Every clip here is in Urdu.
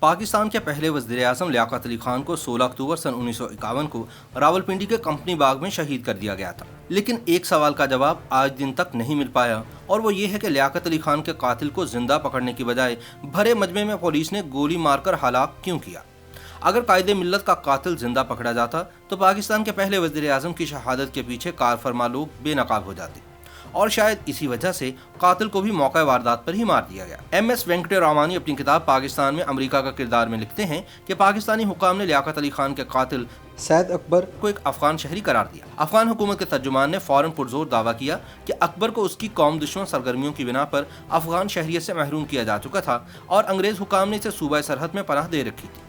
پاکستان کے پہلے وزیر اعظم لیاقت علی خان کو 16 اکتوبر سن 1951 کو راولپنڈی کے کمپنی باغ میں شہید کر دیا گیا تھا، لیکن ایک سوال کا جواب آج دن تک نہیں مل پایا، اور وہ یہ ہے کہ لیاقت علی خان کے قاتل کو زندہ پکڑنے کی بجائے بھرے مجمع میں پولیس نے گولی مار کر ہلاک کیوں کیا؟ اگر قائد ملت کا قاتل زندہ پکڑا جاتا تو پاکستان کے پہلے وزیر اعظم کی شہادت کے پیچھے کار فرما لوگ بے نقاب ہو جاتے، اور شاید اسی وجہ سے قاتل کو بھی موقع واردات پر ہی مار دیا گیا۔ ایم ایس وینکٹ رامانی اپنی کتاب پاکستان میں امریکہ کا کردار میں لکھتے ہیں کہ پاکستانی حکام نے لیاقت علی خان کے قاتل سید اکبر کو ایک افغان شہری قرار دیا۔ افغان حکومت کے ترجمان نے فوراً پرزور دعویٰ کیا کہ اکبر کو اس کی قوم دشمن سرگرمیوں کی بنا پر افغان شہریت سے محروم کیا جا چکا تھا، اور انگریز حکام نے اسے صوبہ سرحد میں پناہ دے رکھی تھی۔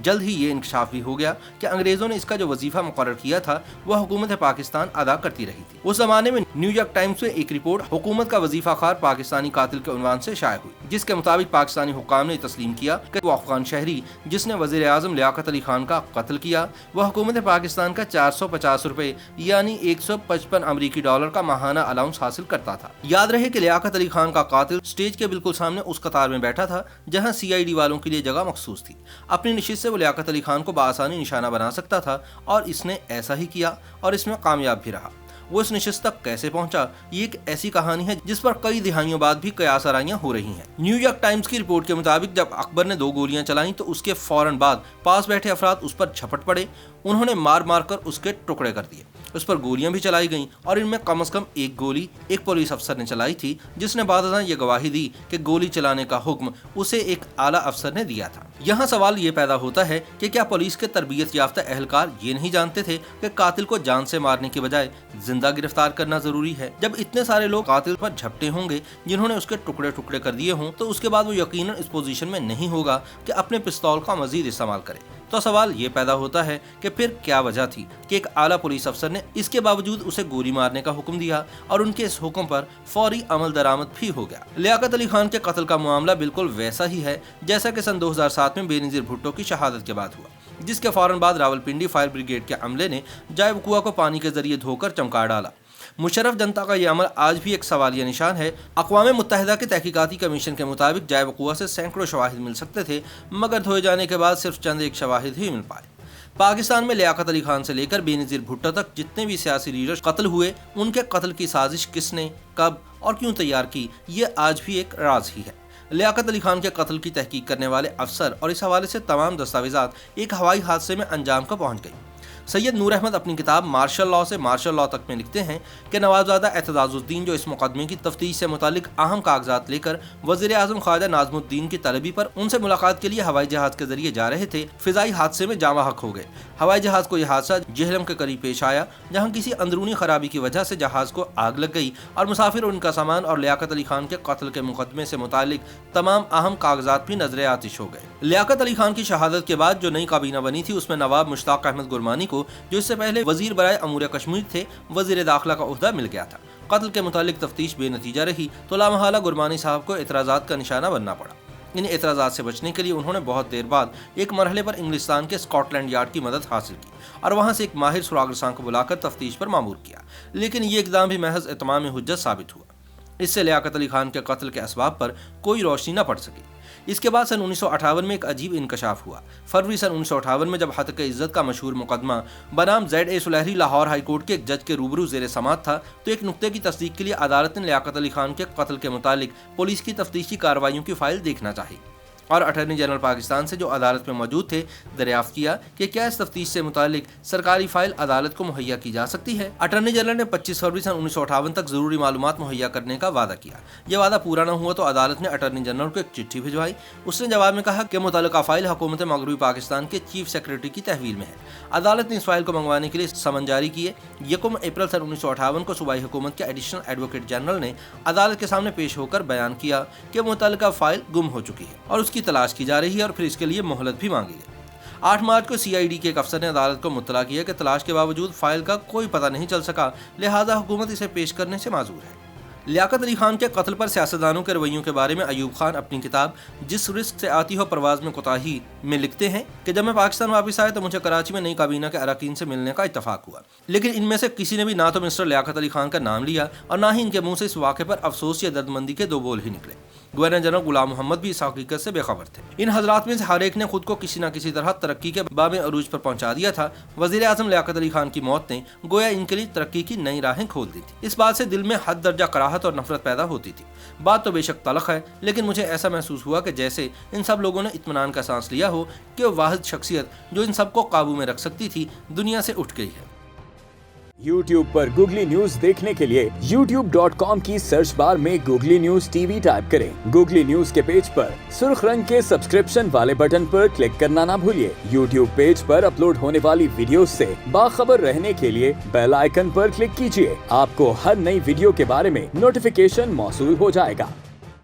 جلد ہی یہ انکشاف بھی ہو گیا کہ انگریزوں نے اس کا جو وظیفہ مقرر کیا تھا وہ حکومت پاکستان ادا کرتی رہی تھی۔ اس زمانے میں نیو یارک ٹائمز میں ایک رپورٹ حکومت کا وظیفہ خار پاکستانی قاتل کے عنوان سے شائع ہوئی، جس کے مطابق پاکستانی حکام نے تسلیم کیا کہ وہ افغان شہری جس نے وزیر اعظم لیاقت علی خان کا قتل کیا وہ حکومت پاکستان کا 450 روپے یعنی 155 امریکی ڈالر کا ماہانہ الاؤنس حاصل کرتا تھا۔ یاد رہے کہ لیاقت علی خان کا قاتل سٹیج کے بالکل سامنے اس قطار میں بیٹھا تھا جہاں CID والوں کے لیے جگہ مخصوص تھی۔ اپنی نشست سے وہ لیاقت علی خان کو بآسانی نشانہ بنا سکتا تھا، اور اس نے ایسا ہی کیا اور اس میں کامیاب بھی رہا۔ وہ اس نشست تک کیسے پہنچا، یہ ایک ایسی کہانی ہے جس پر کئی دہائیوں بعد بھی قیاس آرائیاں ہو رہی ہیں۔ نیو یارک ٹائمز کی رپورٹ کے مطابق جب اکبر نے 2 گولیاں چلائیں تو اس کے فوراً بعد پاس بیٹھے افراد اس پر جھپٹ پڑے، انہوں نے مار مار کر اس کے ٹکڑے کر دیے۔ اس پر گولیاں بھی چلائی گئیں، اور ان میں کم از کم ایک گولی ایک پولیس افسر نے چلائی تھی، جس نے بعد ازاں یہ گواہی دی کہ گولی چلانے کا حکم اسے ایک اعلیٰ افسر نے دیا تھا۔ یہاں سوال یہ پیدا ہوتا ہے کہ کیا پولیس کے تربیت یافتہ اہلکار یہ نہیں جانتے تھے کہ قاتل کو جان سے مارنے کی بجائے زندہ گرفتار کرنا ضروری ہے؟ جب اتنے سارے لوگ قاتل پر جھپٹے ہوں گے جنہوں نے اس کے ٹکڑے ٹکڑے کر دیے ہوں، تو اس کے بعد وہ یقیناً اس پوزیشن میں نہیں ہوگا کہ اپنے پستول کا مزید استعمال کرے۔ تو سوال یہ پیدا ہوتا ہے کہ پھر کیا وجہ تھی کہ ایک اعلیٰ پولیس افسر نے اس کے باوجود اسے گولی مارنے کا حکم دیا، اور ان کے اس حکم پر فوری عمل درآمد بھی ہو گیا۔ لیاقت علی خان کے قتل کا معاملہ بالکل ویسا ہی ہے جیسا کہ سن 2007 میں بے نظیر بھٹو کی شہادت کے بعد ہوا، جس کے فوراً بعد راولپنڈی فائر بریگیڈ کے عملے نے جائے وقوع کو پانی کے ذریعے دھو کر چمکا ڈالا۔ مشرف جنتا کا یہ عمل آج بھی ایک سوالیہ نشان ہے۔ اقوام متحدہ کے تحقیقاتی کمیشن کے مطابق جائے وقوع سے سینکڑوں شواہد مل سکتے تھے، مگر دھوئے جانے کے بعد صرف چند ایک شواہد ہی مل پائے۔ پاکستان میں لیاقت علی خان سے لے کر بے نظیر بھٹو تک جتنے بھی سیاسی لیڈر قتل ہوئے، ان کے قتل کی سازش کس نے، کب اور کیوں تیار کی، یہ آج بھی ایک راز ہی ہے۔ لیاقت علی خان کے قتل کی تحقیق کرنے والے افسر اور اس حوالے سے تمام دستاویزات ایک ہوائی حادثے میں انجام کو پہنچ گئی۔ سید نور احمد اپنی کتاب مارشل لاء سے مارشل لاء تک میں لکھتے ہیں کہ نوابزادہ اعتزاز الدین جو اس مقدمے کی تفتیش سے متعلق اہم کاغذات لے کر وزیر اعظم خواجہ ناظم الدین کی طلبی پر ان سے ملاقات کے لیے ہوائی جہاز کے ذریعے جا رہے تھے، فضائی حادثے میں جاں بحق ہو گئے۔ ہوائی جہاز کو یہ حادثہ جہلم کے قریب پیش آیا، جہاں کسی اندرونی خرابی کی وجہ سے جہاز کو آگ لگ گئی، اور مسافر اور ان کا سامان اور لیاقت علی خان کے قتل کے مقدمے سے متعلق تمام اہم کاغذات بھی نظر آتش ہو گئے۔ لیاقت علی خان کی شہادت کے بعد جو نئی کابینہ بنی تھی، اس میں نواب مشتاق احمد گرمانی کو، جو اس سے پہلے وزیر برائے امور کشمیر تھے، وزیر داخلہ کا عہدہ مل گیا تھا۔ قتل کے متعلق تفتیش بے نتیجہ رہی تو لامحالہ گرمانی صاحب کو اعتراضات کا نشانہ بننا پڑا۔ ان اعتراضات سے بچنے کے لیے انہوں نے بہت دیر بعد ایک مرحلے پر انگلستان کے اسکاٹ لینڈ یارڈ کی مدد حاصل کی، اور وہاں سے ایک ماہر سراغ رساں کو بلا کر تفتیش پر مامور کیا، لیکن یہ اقدام بھی محض اتمام حجت ثابت ہوا۔ اس سے لیاقت علی خان کے قتل کے اسباب پر کوئی روشنی نہ پڑ سکی۔ اس کے بعد سن 1958 میں ایک عجیب انکشاف ہوا۔ فروری سن 1958 میں جب ہتک عزت کا مشہور مقدمہ بنام ZA سلیحری لاہور ہائی کورٹ کے ایک جج کے روبرو زیر سماعت تھا، تو ایک نکتے کی تصدیق کے لیے عدالت نے لیاقت علی خان کے قتل کے متعلق پولیس کی تفتیشی کارروائیوں کی فائل دیکھنا چاہی، اور اٹارنی جنرل پاکستان سے جو عدالت میں موجود تھے دریافت کیا کہ کیا اس تفتیش سے متعلق سرکاری فائل عدالت کو مہیا کی جا سکتی ہے۔ اٹارنی جنرل نے 25 فروری سن 1958 تک ضروری معلومات مہیا کرنے کا وعدہ کیا۔ یہ وعدہ پورا نہ ہوا تو عدالت نے اٹارنی جنرل کو ایک چٹھی بھجوائی۔ اس نے جواب میں کہا کہ متعلقہ فائل حکومت مغربی پاکستان کے چیف سیکرٹری کی تحویل میں ہے۔ عدالت نے اس فائل کو منگوانے کے لیے سمن جاری کیے۔ 1 اپریل سن 1958 کو صوبائی حکومت کے ایڈیشنل ایڈوکیٹ جنرل نے عدالت کے سامنے پیش ہو کر بیان کیا کہ متعلقہ فائل گم ہو چکی ہے اور اس کی تلاش کی جا رہی ہے، اور پھر اس کے لیے مہلت بھی مانگی گئی۔ 8 مارچ کو CID کے ایک افسر نے عدالت کو مطلع کیا کہ تلاش کے باوجود فائل کا کوئی پتہ نہیں چل سکا، لہذا حکومت اسے پیش کرنے سے معذور ہے۔ لیاقت علی خان کے قتل پر سیاستدانوں کے رویوں کے بارے میں ایوب خان اپنی کتاب جس رزق سے آتی ہو پرواز میں کوتاہی میں لکھتے ہیں کہ جب میں پاکستان واپس آیا تو مجھے کراچی میں نئی کابینہ کے اراکین سے ملنے کا اتفاق ہوا، لیکن ان میں سے کسی نے بھی نہ تو مسٹر لیاقت علی خان کا نام لیا اور نہ ہی ان کے منہ سے اس واقعے پر افسوس یا دردمندی کے دو بول ہی نکلے۔ گورنر جنرل غلام محمد بھی اس حقیقت سے بے خبر تھے۔ ان حضرات میں سے ہر ایک نے خود کو کسی نہ کسی طرح ترقی کے باب عروج پر پہنچا دیا تھا۔ وزیر اعظم لیاقت علی خان کی موت نے گویا ان کے لیے ترقی کی نئی راہیں کھول دی تھی۔ اس بات سے دل میں حد درجہ کراہت اور نفرت پیدا ہوتی تھی۔ بات تو بے شک تلخ ہے، لیکن مجھے ایسا محسوس ہوا کہ جیسے ان سب لوگوں نے اطمینان کا سانس لیا ہو کہ وہ واحد شخصیت جو ان سب کو قابو میں رکھ سکتی تھی دنیا سے اٹھ گئی ہے۔ YouTube پر گوگلی نیوز دیکھنے کے لیے youtube.com کی سرچ بار میں googly news T V type کریں۔ گوگلی نیوز کے پیج پر سرخ رنگ کے سبسکرپشن والے بٹن پر کلک کرنا نہ بھولیے۔ YouTube پیج پر اپلوڈ ہونے والی ویڈیوز سے باخبر رہنے کے لیے بیل آئیکن پر کلک کیجیے۔ آپ کو ہر نئی ویڈیو کے بارے میں نوٹیفیکیشن موصول ہو جائے گا۔